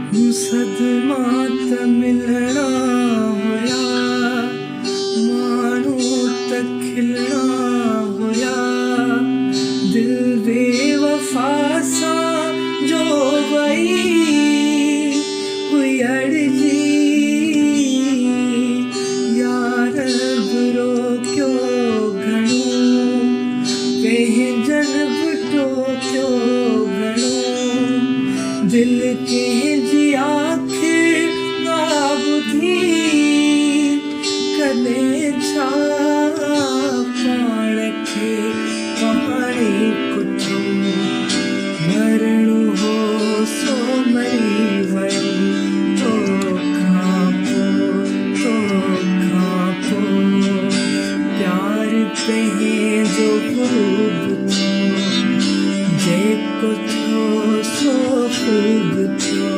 सदमा त मिलना होया, मानू त खिलना होया, दिल बेवफा सा जो वही हुई अर्जी, यार बुरो क्यों घणो पंहिंजन बटो क्यों घणो, दिल के जी आखिर ना बुधी कदे छा पाण खे पाणी कुझु मरणो हो सो मरी वई तो खां पो प्यार पंहिंजो ख़ूब थियो जेको थियो सो ख़ूब थियो।